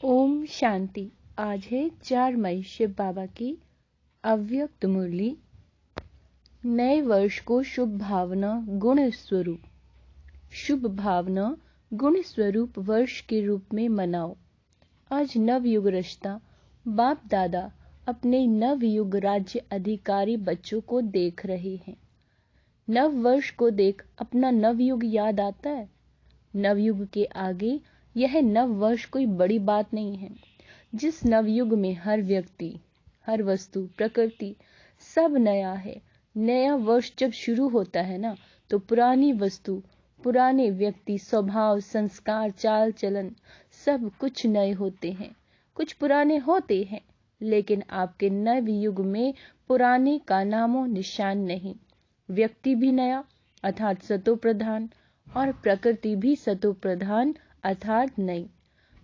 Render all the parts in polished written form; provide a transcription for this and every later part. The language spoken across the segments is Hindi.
ओम शांति। आज है 4 मई, शिव बाबा की अव्यक्त मुरली। नए वर्ष को शुभ भावना गुण स्वरूप, शुभ भावना गुण स्वरूप वर्ष के रूप में मनाओ। आज नवयुग रचता बाप दादा अपने नवयुग राज्य अधिकारी बच्चों को देख रहे हैं। नव वर्ष को देख अपना नवयुग याद आता है। नवयुग के आगे यह नव वर्ष कोई बड़ी बात नहीं है। जिस नवयुग में हर व्यक्ति, हर वस्तु, प्रकृति सब नया है। नया वर्ष जब शुरू होता है ना, तो पुरानी वस्तु, पुराने व्यक्ति, स्वभाव, संस्कार, चाल चलन सब कुछ नए होते हैं। कुछ पुराने होते हैं, लेकिन आपके नव युग में पुराने का नामो निशान नहीं। व्यक्ति भी नया अर्थात सतो प्रधान, और प्रकृति भी सतो प्रधान अर्थात नई।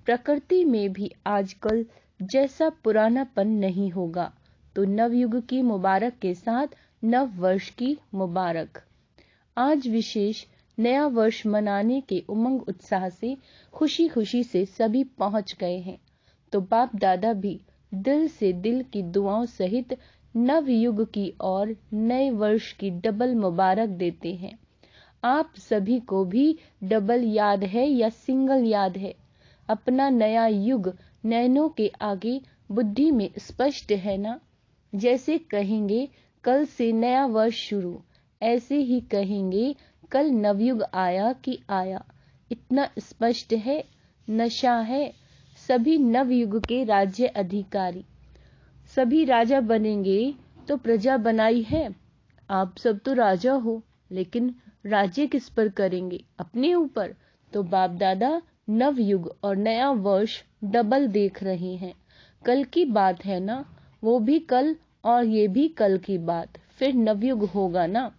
प्रकृति में भी आजकल जैसा पुरानापन नहीं होगा। तो नवयुग की मुबारक के साथ नव वर्ष की मुबारक। आज विशेष नया वर्ष मनाने के उमंग उत्साह से खुशी खुशी से सभी पहुंच गए हैं। तो बाप दादा भी दिल से दिल की दुआओं सहित नव युग की और नए वर्ष की डबल मुबारक देते हैं। आप सभी को भी डबल याद है या सिंगल याद है? अपना नया युग नैनों के आगे बुद्धि में स्पष्ट है ना? जैसे कहेंगे कल से नया वर्ष शुरू, ऐसे ही कहेंगे कल नवयुग आया कि आया। इतना स्पष्ट है, नशा है। सभी नवयुग के राज्य अधिकारी, सभी राजा बनेंगे तो प्रजा बनाई है। आप सब तो राजा हो, लेकिन राज्य किस पर करेंगे? अपने ऊपर। तो बाप दादा नवयुग और नया वर्ष डबल देख रहे हैं। कल की बात है ना, वो भी कल और ये भी कल की बात। फिर नवयुग होगा ना।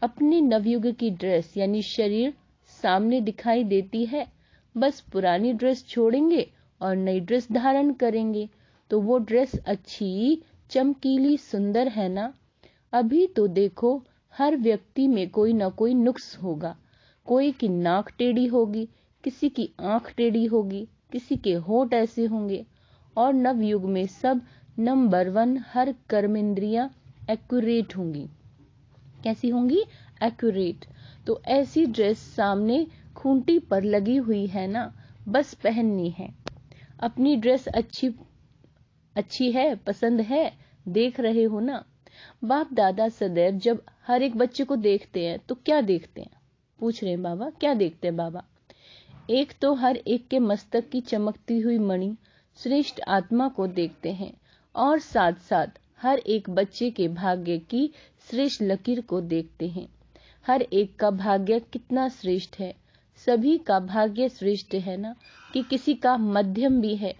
अपने नवयुग की ड्रेस यानी शरीर सामने दिखाई देती है। बस पुरानी ड्रेस छोड़ेंगे और नई ड्रेस धारण करेंगे, तो वो ड्रेस अच्छी, चमकीली, सुंदर है ना। अभी तो देखो हर व्यक्ति में कोई ना कोई नुक्स होगा। कोई की नाक टेढ़ी होगी, किसी की आंख टेढ़ी होगी, किसी के होंठ ऐसे होंगे। और नवयुग में सब नंबर 1 हर कर्मेंद्रियां एक्यूरेट होंगी। कैसी होंगी? एक्यूरेट। तो ऐसी ड्रेस सामने खूंटी पर लगी हुई है ना, बस पहननी है। अपनी ड्रेस अच्छी है, पसंद है, देख रहे हो ना। बाप दादा सदैव जब हर एक बच्चे को देखते हैं तो क्या देखते हैं? पूछ रहे हैं बाबा, क्या देखते हैं बाबा? एक तो हर एक के मस्तक की चमकती हुई मणि श्रेष्ठ आत्मा को देखते हैं, और साथ साथ हर एक बच्चे के भाग्य की श्रेष्ठ लकीर को देखते हैं। हर एक का भाग्य कितना श्रेष्ठ है। सभी का भाग्य श्रेष्ठ है ना, कि किसी का मध्यम भी है।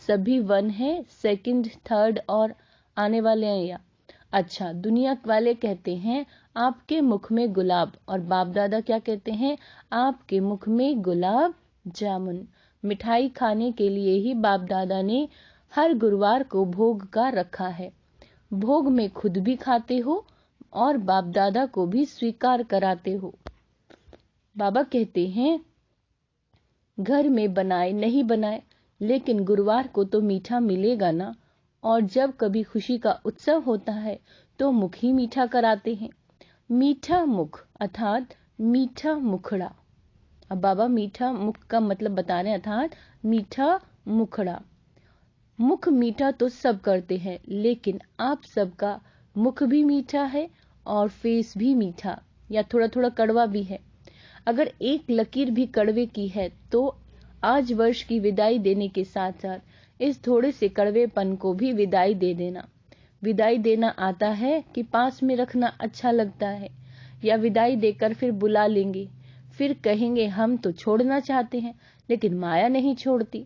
सभी 1 है, सेकंड, थर्ड और आने वाले हैं या? अच्छा, दुनिया वाले कहते हैं आपके मुख में गुलाब, और बाप दादा क्या कहते हैं? आपके मुख में गुलाब जामुन। मिठाई खाने के लिए ही बाप दादा ने हर गुरुवार को भोग का रखा है। भोग में खुद भी खाते हो और बाप दादा को भी स्वीकार कराते हो। बाबा कहते हैं घर में बनाए नहीं बनाए, लेकिन गुरुवार को तो मीठा मिलेगा ना। और जब कभी खुशी का उत्सव होता है तो मुख ही मीठा कराते हैं। मीठा मुख अर्थात मीठा मुखड़ा। अब बाबा मीठा मुख का मतलब बता रहे हैं, अर्थात मीठा मुखड़ा। मुख मीठा तो सब करते हैं, लेकिन आप सबका मुख भी मीठा है और फेस भी मीठा या थोड़ा थोड़ा कड़वा भी है। अगर एक लकीर भी कड़वे की है तो आज वर्ष की विदाई देने के साथ साथ इस थोड़े से कड़वेपन को भी विदाई दे देना। विदाई देना आता है कि पास में रखना अच्छा लगता है, या विदाई देकर फिर बुला लेंगे, फिर कहेंगे हम तो छोड़ना चाहते हैं लेकिन माया नहीं छोड़ती।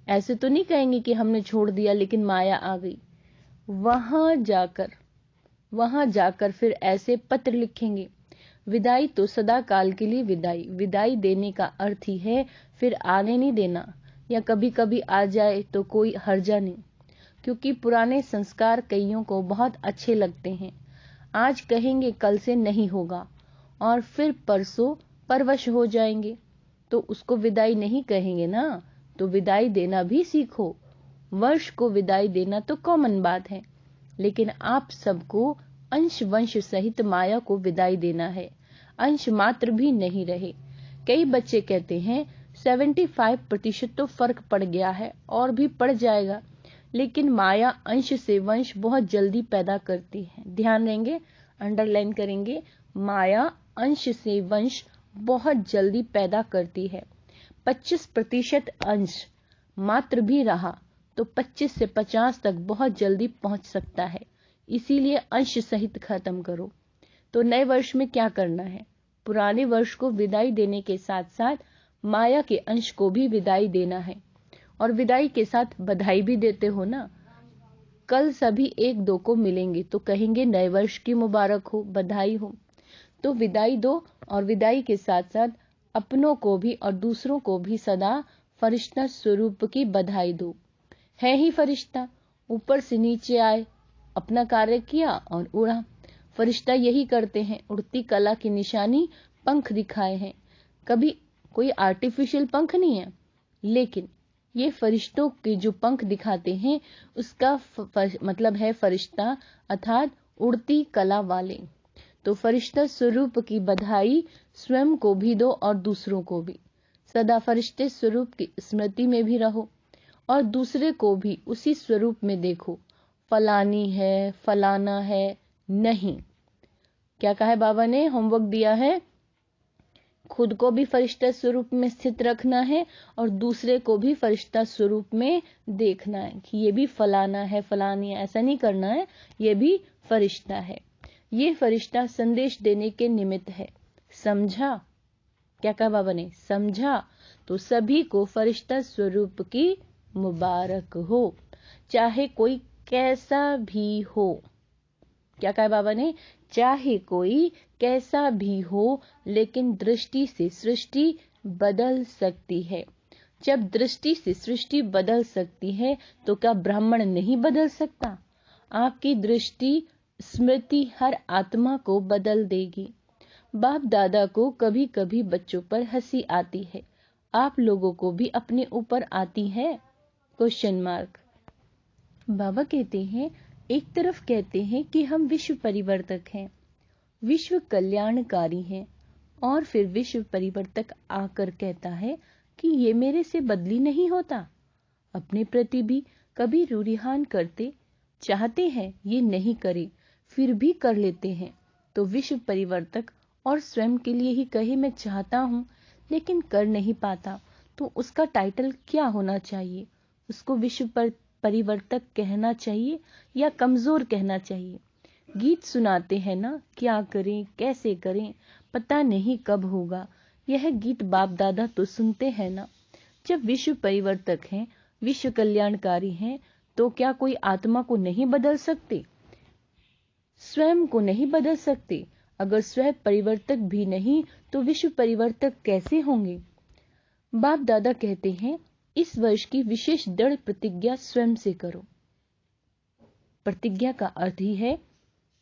ऐसे तो नहीं कहेंगे कि हमने छोड़ दिया लेकिन माया आ गई। वहां जाकर फिर ऐसे पत्र लिखेंगे, विदाई तो सदा काल के लिए विदाई। विदाई देने का अर्थ ही है फिर आने नहीं देना, या कभी कभी आ जाए तो कोई हर्जा नहीं, क्योंकि पुराने संस्कार कईयों को बहुत अच्छे लगते हैं। आज कहेंगे कल से नहीं होगा, और फिर परसों परवश हो जाएंगे, तो उसको विदाई नहीं कहेंगे ना। तो विदाई देना भी सीखो। वर्ष को विदाई देना तो कॉमन बात है, लेकिन आप सबको अंश वंश सहित माया को विदाई देना है। अंश मात्र भी नहीं रहे। कई बच्चे कहते हैं 75% तो फर्क पड़ गया है और भी पड़ जाएगा, लेकिन माया अंश से वंश बहुत जल्दी पैदा करती है। ध्यान देंगे, अंडरलाइन करेंगे, माया अंश से वंश बहुत जल्दी पैदा करती है। 25% अंश मात्र भी रहा तो 25 से 50 तक बहुत जल्दी पहुंच सकता है। इसीलिए अंश सहित खत्म करो। तो नए वर्ष में क्या करना है? पुराने वर्ष को विदाई देने के साथ साथ माया के अंश को भी विदाई देना है। और विदाई के साथ बधाई भी देते हो ना। कल सभी एक दो को मिलेंगे तो कहेंगे नए वर्ष की मुबारक हो, बधाई हो। तो विदाई दो और विदाई के साथ साथ अपनों को भी और दूसरों को भी सदा फरिश्ता स्वरूप की बधाई दो। है ही फरिश्ता, ऊपर से नीचे आए, अपना कार्य किया और उड़ा। फरिश्ता यही करते हैं, उड़ती कला की निशानी पंख दिखाए हैं। कभी कोई आर्टिफिशियल पंख नहीं है, लेकिन ये फरिश्तों के जो पंख दिखाते हैं उसका मतलब है फरिश्ता, अर्थात उड़ती कला वाले। तो फरिश्ता स्वरूप की बधाई स्वयं को भी दो और दूसरों को भी। सदा फरिश्ते स्वरूप की स्मृति में भी रहो और दूसरे को भी उसी स्वरूप में देखो। फलानी है, फलाना है नहीं। क्या कहा है बाबा ने? होमवर्क दिया है, खुद को भी फरिश्ता स्वरूप में स्थित रखना है और दूसरे को भी फरिश्ता स्वरूप में देखना है कि ये भी फलाना है, फलानी है। ऐसा नहीं करना है, ये भी फरिश्ता है। ये फरिश्ता संदेश देने के निमित्त है। समझा? क्या कहा बाबा ने? समझा? तो सभी को फरिश्ता स्वरूप की मुबारक हो, चाहे कोई कैसा भी हो। क्या कहा बाबा ने? चाहे कोई कैसा भी हो, लेकिन दृष्टि से सृष्टि बदल सकती है। जब दृष्टि से सृष्टि बदल सकती है तो क्या ब्राह्मण नहीं बदल सकता? आपकी दृष्टि स्मृति हर आत्मा को बदल देगी। बाप दादा को कभी कभी बच्चों पर हंसी आती है, आप लोगों को भी अपने ऊपर आती है? Question mark. बाबा कहते हैं, एक तरफ कहते हैं कि हम विश्व परिवर्तक हैं, विश्व कल्याणकारी हैं, और फिर विश्व परिवर्तक आकर कहता है कि ये मेरे से बदली नहीं होता। अपने प्रति भी कभी रूरिहान करते, चाहते हैं ये नहीं करे, फिर भी कर लेते हैं। तो विश्व परिवर्तक और स्वयं के लिए ही कहे मैं चाहता हूं लेकिन कर नहीं पाता, तो उसका टाइटल क्या होना चाहिए? उसको विश्व परिवर्तक कहना चाहिए या कमजोर कहना चाहिए? गीत सुनाते हैं ना, क्या करें कैसे करें पता नहीं कब होगा। यह गीत बाप दादा तो सुनते हैं ना। जब विश्व परिवर्तक हैं, विश्व कल्याणकारी हैं, तो क्या कोई आत्मा को नहीं बदल सकते? स्वयं को नहीं बदल सकते? अगर स्वयं परिवर्तक भी नहीं तो विश्व परिवर्तक कैसे होंगे? बाप दादा कहते हैं, इस वर्ष की विशेष दृढ़ प्रतिज्ञा स्वयं से करो। प्रतिज्ञा का अर्थ ही है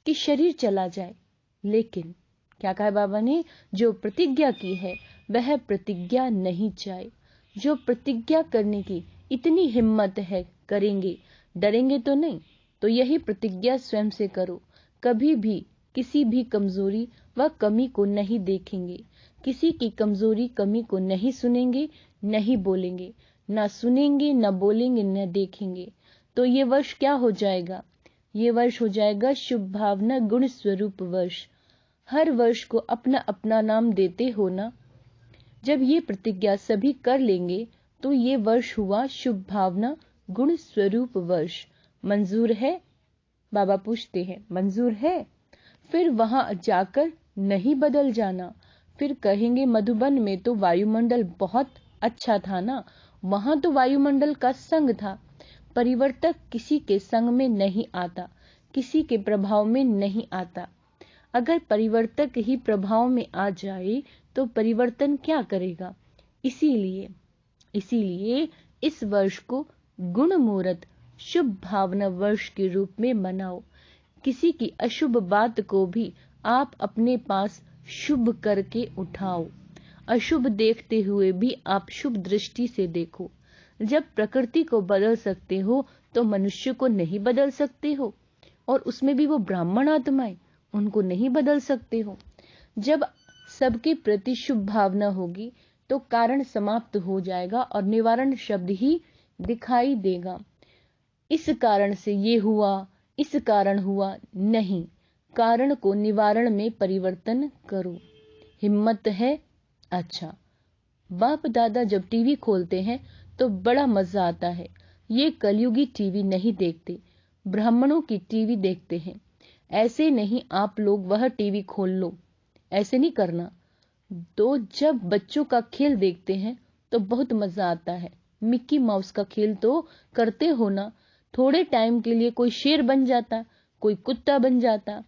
कि शरीर चला जाए, लेकिन क्या कहा बाबा ने? जो प्रतिज्ञा की है वह प्रतिज्ञा नहीं जाए। जो प्रतिज्ञा करने की इतनी हिम्मत है करेंगे, डरेंगे तो नहीं। तो यही प्रतिज्ञा स्वयं से करो। कभी भी किसी भी कमजोरी व कमी को नहीं देखेंगे, किसी की कमजोरी कमी को नहीं सुनेंगे, नहीं बोलेंगे, ना सुनेंगे, ना बोलेंगे, न देखेंगे। तो ये वर्ष क्या हो जाएगा? ये वर्ष हो जाएगा शुभ भावना गुण स्वरूप वर्ष। हर वर्ष को अपना अपना नाम देते हो ना। जब ये प्रतिज्ञा सभी कर लेंगे तो ये वर्ष हुआ शुभ भावना गुण स्वरूप वर्ष। मंजूर है? बाबा पूछते हैं, मंजूर है? फिर वहां जाकर नहीं बदल जाना। फिर कहेंगे मधुबन में तो वायुमंडल बहुत अच्छा था ना, वहां तो वायुमंडल का संग था। परिवर्तक किसी के संग में नहीं आता, किसी के प्रभाव में नहीं आता। अगर परिवर्तक ही प्रभाव में आ जाए तो परिवर्तन क्या करेगा? इसीलिए इस वर्ष को गुण मुहूर्त शुभ भावना वर्ष के रूप में मनाओ। किसी की अशुभ बात को भी आप अपने पास शुभ करके उठाओ। अशुभ देखते हुए भी आप शुभ दृष्टि से देखो। जब प्रकृति को बदल सकते हो तो मनुष्य को नहीं बदल सकते हो, और उसमें भी वो ब्राह्मण आत्माएं, उनको नहीं बदल सकते हो। जब सबके प्रति शुभ भावना होगी तो कारण समाप्त हो जाएगा और निवारण शब्द ही दिखाई देगा। इस कारण से ये हुआ, इस कारण हुआ नहीं, कारण को निवारण में परिवर्तन करो। हिम्मत है? अच्छा। बाप दादा जब टीवी खोलते हैं तो बड़ा मजा आता है। ये कलयुगी टीवी नहीं देखते, ब्राह्मणों की टीवी देखते हैं। ऐसे नहीं आप लोग वह टीवी खोल लो, ऐसे नहीं करना। तो जब बच्चों का खेल देखते हैं तो बहुत मजा आता है। मिक्की माउस का खेल तो करते हो ना, थोड़े टाइम के लिए कोई शेर बन जाता, कोई कुत्ता बन जाता।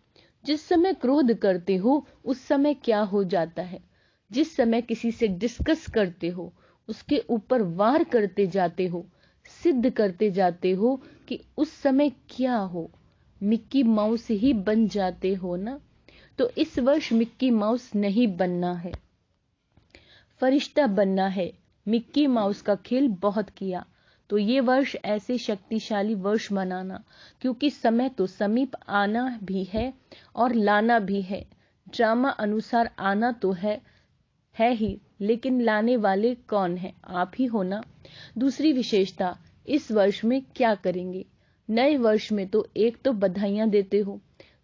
जिस समय क्रोध करते हो उस समय क्या हो जाता है, जिस समय किसी से डिस्कस करते हो उसके ऊपर वार करते जाते हो, सिद्ध करते जाते हो कि उस समय क्या हो, मिक्की माउस ही बन जाते हो ना। तो इस वर्ष मिक्की माउस नहीं बनना है, फरिश्ता बनना है। मिक्की माउस का खेल बहुत किया, तो ये वर्ष ऐसे शक्तिशाली वर्ष मनाना, क्योंकि समय तो समीप आना भी है और लाना भी है। ड्रामा अनुसार आना तो है ही, लेकिन लाने वाले कौन है? आप ही हो ना। दूसरी विशेषता, इस वर्ष में क्या करेंगे? नए वर्ष में तो एक तो बधाइयां देते हो,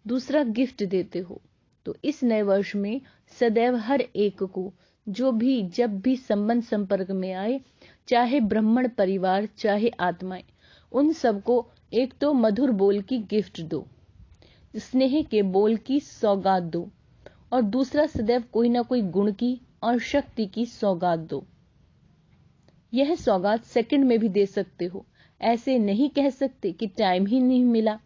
दूसरा गिफ्ट देते हो। तो इस नए वर्ष में सदैव हर एक को जो भी जब भी संबंध संपर्क में आए, चाहे ब्राह्मण परिवार चाहे आत्माएं, उन सबको एक तो मधुर बोल की गिफ्ट दो, स्नेह के बोल की सौगात दो, और दूसरा सदैव कोई ना कोई गुण की और शक्ति की सौगात दो। यह सौगात सेकंड में भी दे सकते हो, ऐसे नहीं कह सकते कि टाइम ही नहीं मिला।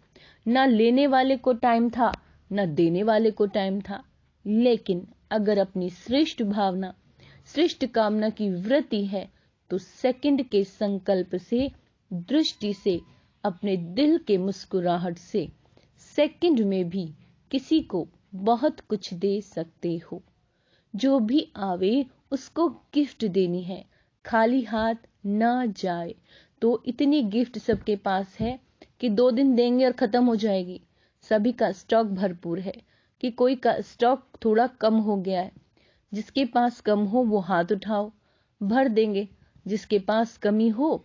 ना लेने वाले को टाइम था, ना देने वाले को टाइम था। लेकिन अगर अपनी श्रेष्ठ भावना, श्रेष्ठ कामना की वृत्ति है तो सेकंड के संकल्प से, दृष्टि से, अपने दिल के मुस्कुराहट से सेकंड में भी किसी को बहुत कुछ दे सकते हो। जो भी आवे उसको गिफ्ट देनी है, खाली हाथ ना जाए। तो इतनी गिफ्ट सबके पास है कि 2 दिन देंगे और खत्म हो जाएगी। सभी का स्टॉक भरपूर है कि कोई का स्टॉक थोड़ा कम हो गया है। जिसके पास कम हो वो हाथ उठाओ, भर देंगे। जिसके पास कमी हो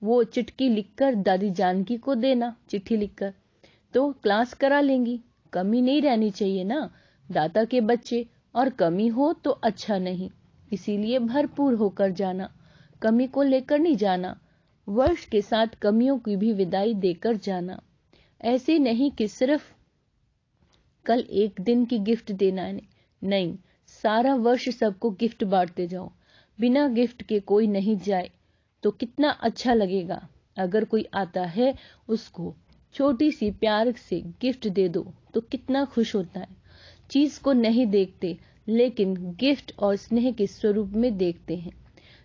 वो चिट्ठी लिखकर दादी जानकी को देना, चिट्ठी लिखकर, तो क्लास करा लेंगी। कमी नहीं रहनी चाहिए ना, दाता के बच्चे, और कमी हो तो अच्छा नहीं। इसीलिए भरपूर होकर जाना, कमी को लेकर नहीं जाना। वर्ष के साथ कमियों की भी विदाई देकर जाना। ऐसे नहीं कि सिर्फ कल एक दिन की गिफ्ट देना है, नहीं, सारा वर्ष सबको गिफ्ट बांटते जाओ। बिना गिफ्ट के कोई नहीं जाए तो कितना अच्छा लगेगा। अगर कोई आता है उसको छोटी सी प्यार से गिफ्ट दे दो तो कितना खुश होता है। चीज को नहीं देखते, लेकिन गिफ्ट और स्नेह के स्वरूप में देखते हैं।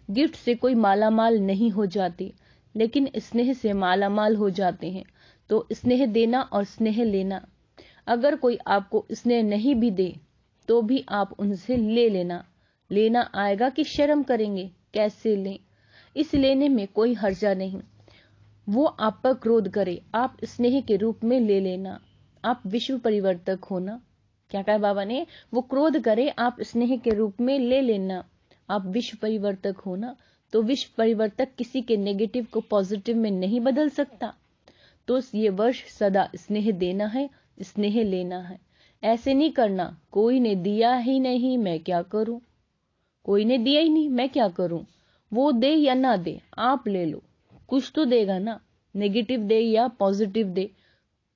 गिफ्ट से कोई मालामाल नहीं हो जाते, लेकिन स्नेह से मालामाल हो जाते हैं। तो स्नेह देना और स्नेह लेना। अगर कोई आपको स्नेह नहीं भी दे तो भी आप उनसे ले लेना। लेना आएगा कि शर्म करेंगे, कैसे लें? इस लेने में कोई हर्जा नहीं। वो आप पर क्रोध करे, आप स्नेह के रूप में ले लेना। आप विश्व परिवर्तक हो ना। क्या कहा बाबा ने? वो क्रोध करे, आप स्नेह के रूप में ले लेना। आप विश्व परिवर्तक हो ना। तो विश्व परिवर्तक किसी के नेगेटिव को पॉजिटिव में नहीं बदल सकता। तो ये वर्ष सदा स्नेह देना है, स्नेह लेना है। ऐसे नहीं करना कोई ने दिया ही नहीं मैं क्या करूं, कोई ने दिया ही नहीं मैं क्या करूं। वो दे या ना दे, आप ले लो, कुछ तो देगा ना। नेगेटिव दे या पॉजिटिव दे,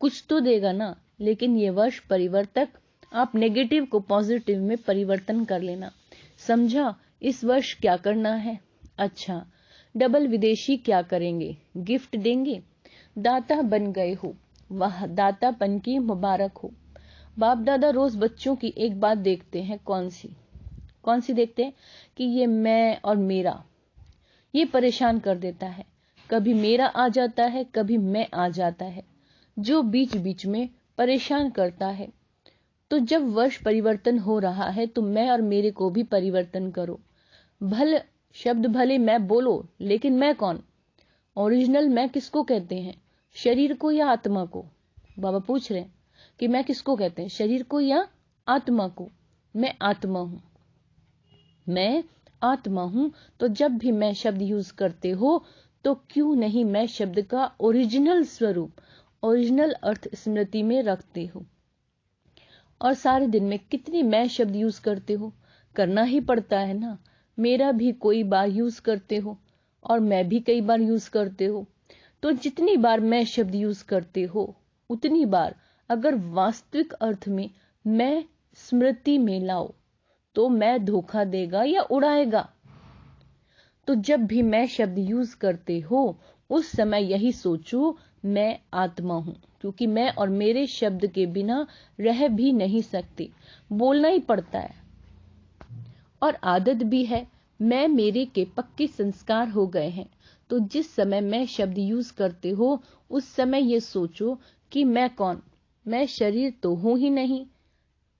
कुछ तो देगा ना। लेकिन ये वर्ष परिवर्तक, आप नेगेटिव को पॉजिटिव में परिवर्तन कर लेना। समझा? इस वर्ष क्या करना है? अच्छा, डबल विदेशी क्या करेंगे? गिफ्ट देंगे। दाता बन गए हो, वह दातापन की मुबारक हो। बाप दादा रोज बच्चों की एक बात देखते हैं। कौन सी देखते हैं? कि ये मैं और मेरा, ये परेशान कर देता है। कभी मेरा आ जाता है, कभी मैं आ जाता है, जो बीच बीच में परेशान करता है। तो जब वर्ष परिवर्तन हो रहा है तो मैं और मेरे को भी परिवर्तन करो। शब्द भले मैं बोलो, लेकिन मैं कौन? ओरिजिनल मैं किसको कहते हैं, शरीर को या आत्मा को? बाबा पूछ रहे हैं कि मैं किसको कहते हैं, शरीर को या आत्मा को? मैं आत्मा हूं, मैं आत्मा हूं। तो जब भी मैं शब्द यूज करते हो तो क्यों नहीं मैं शब्द का ओरिजिनल स्वरूप, ओरिजिनल अर्थ स्मृति में रखते हो। और सारे दिन में कितनी मैं शब्द यूज करते हो, करना ही पड़ता है ना। मेरा भी कोई बार यूज करते हो और मैं भी कई बार यूज करते हो। तो जितनी बार मैं शब्द यूज करते हो उतनी बार अगर वास्तविक अर्थ में मैं स्मृति में लाओ तो मैं धोखा देगा या उड़ाएगा। तो जब भी मैं शब्द यूज करते हो उस समय यही सोचो मैं आत्मा हूं, क्योंकि मैं और मेरे शब्द के बिना रह भी नहीं सकते, बोलना ही पड़ता है और आदत भी है। मैं मेरे के पक्के संस्कार हो गए हैं। तो जिस समय मैं शब्द यूज करते हो उस समय ये सोचो कि मैं कौन, मैं शरीर तो हूं ही नहीं।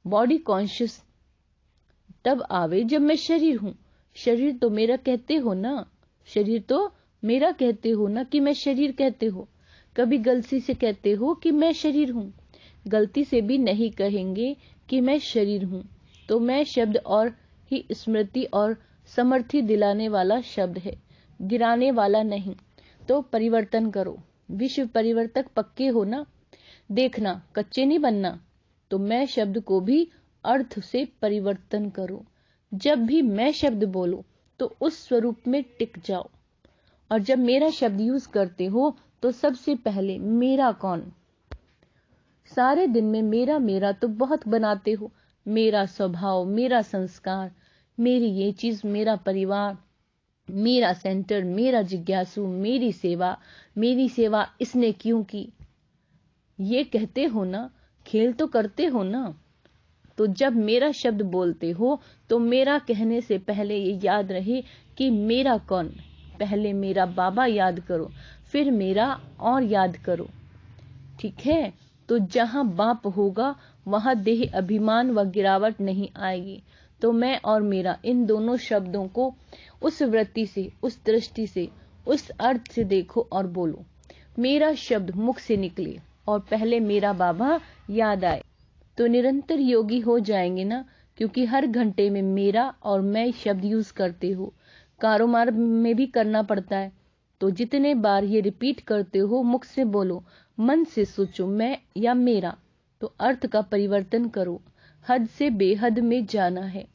बॉडी कॉन्शियस तब आवे जब मैं शरीर हूं। शरीर तो मेरा कहते हो ना, शरीर तो मेरा कहते हो ना कि मैं शरीर कहते हो। कभी गलती से कहते हो कि मैं शरीर हूं, गलती से भी नहीं कहेंगे कि मैं शरीर हूं। तो मैं शब्द और ही स्मृति और समर्थी दिलाने वाला शब्द है, गिराने वाला नहीं। तो परिवर्तन करो, विश्व परिवर्तक पक्के हो ना, देखना कच्चे नहीं बनना। तो मैं शब्द को भी अर्थ से परिवर्तन करो। जब भी मैं शब्द बोलो तो उस स्वरूप में टिक जाओ। और जब मेरा शब्द यूज करते हो तो सबसे पहले मेरा कौन, सारे दिन में मेरा मेरा तो बहुत बनाते हो। मेरा स्वभाव, मेरा संस्कार, मेरी ये चीज, मेरा परिवार, मेरा सेंटर, मेरा जिज्ञासु, मेरी सेवा इसने क्यों की, ये कहते हो ना, खेल तो करते हो ना। तो जब मेरा शब्द बोलते हो तो मेरा कहने से पहले ये याद रहे कि मेरा कौन। पहले मेरा बाबा याद करो, फिर मेरा और याद करो, ठीक है। तो जहां बाप होगा वहां देह अभिमान व गिरावट नहीं आएगी। तो मैं और मेरा इन दोनों शब्दों को उस वृत्ति से, उस दृष्टि से, उस अर्थ से देखो और बोलो। मेरा शब्द मुख से निकले और पहले मेरा बाबा याद आए तो निरंतर योगी हो जाएंगे ना, क्योंकि हर घंटे में मेरा और मैं शब्द यूज करते हो। कारोबार में भी करना पड़ता है। तो जितने बार ये रिपीट करते हो, मुख से बोलो, मन से सोचो मैं या मेरा। तो अर्थ का परिवर्तन करो। हद से बेहद में जाना है।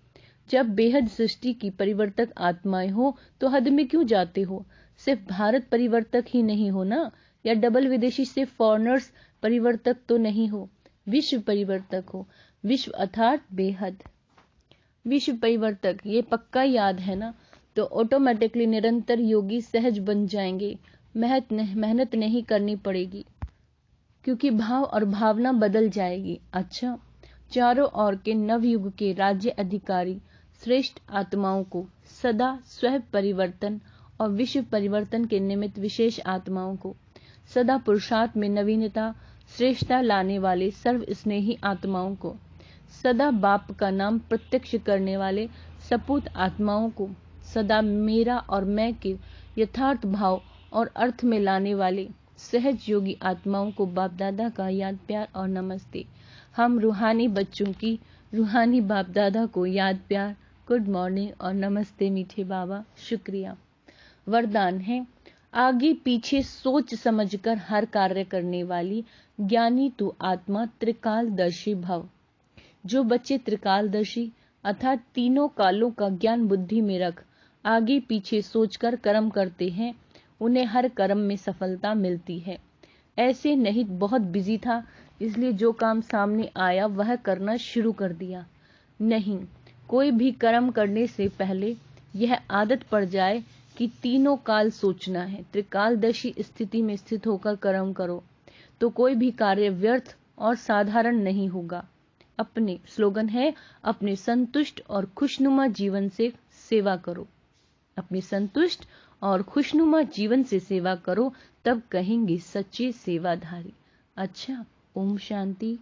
जब बेहद सृष्टि की परिवर्तक आत्माएं हो तो हद में क्यों जाते हो? सिर्फ भारत परिवर्तक ही नहीं हो ना, या डबल विदेशी से फॉरेनर्स परिवर्तक तो नहीं हो, विश्व परिवर्तक हो। विश्व अर्थात बेहद, विश्व परिवर्तक, ये पक्का याद है ना। तो ऑटोमेटिकली निरंतर योगी सहज बन जाएंगे। मेहनत नहीं करनी पड़ेगी, क्योंकि भाव और भावना बदल जाएगी। अच्छा, चारों ओर के नवयुग के राज्य अधिकारी श्रेष्ठ आत्माओं को सदा स्वयं परिवर्तन और विश्व परिवर्तन के निमित्त विशेष आत्माओं को सदा पुरुषार्थ में नवीनता श्रेष्ठता लाने वाले सर्व स्नेही आत्माओं को सदा बाप का नाम प्रत्यक्ष करने वाले सपूत आत्माओं को सदा मेरा और मैं के यथार्थ भाव और अर्थ में लाने वाले सहज योगी आत्माओं को बाप दादा का याद प्यार और नमस्ते। हम रूहानी बच्चों की रूहानी बाप दादा को याद प्यार, गुड मॉर्निंग और नमस्ते मीठे बाबा, शुक्रिया। वरदान है, आगे पीछे सोच समझकर हर कार्य करने वाली ज्ञानी तू आत्मा त्रिकालदर्शी भव। जो बच्चे त्रिकालदर्शी अर्थात तीनों कालों का ज्ञान बुद्धि में रख आगे पीछे सोचकर कर्म करते हैं, उन्हें हर कर्म में सफलता मिलती है। ऐसे नहीं बहुत बिजी था इसलिए जो काम सामने आया वह करना शुरू कर दिया। नहीं, कोई भी कर्म करने से पहले यह आदत पड़ जाए कि तीनों काल सोचना है। त्रिकालदर्शी स्थिति में स्थित होकर कर्म करो तो कोई भी कार्य व्यर्थ और साधारण नहीं होगा। अपने स्लोगन है, अपने संतुष्ट और खुशनुमा जीवन से सेवा करो। अपने संतुष्ट और खुशनुमा जीवन से सेवा करो, तब कहेंगे सच्चे सेवाधारी। अच्छा, ओम शांति।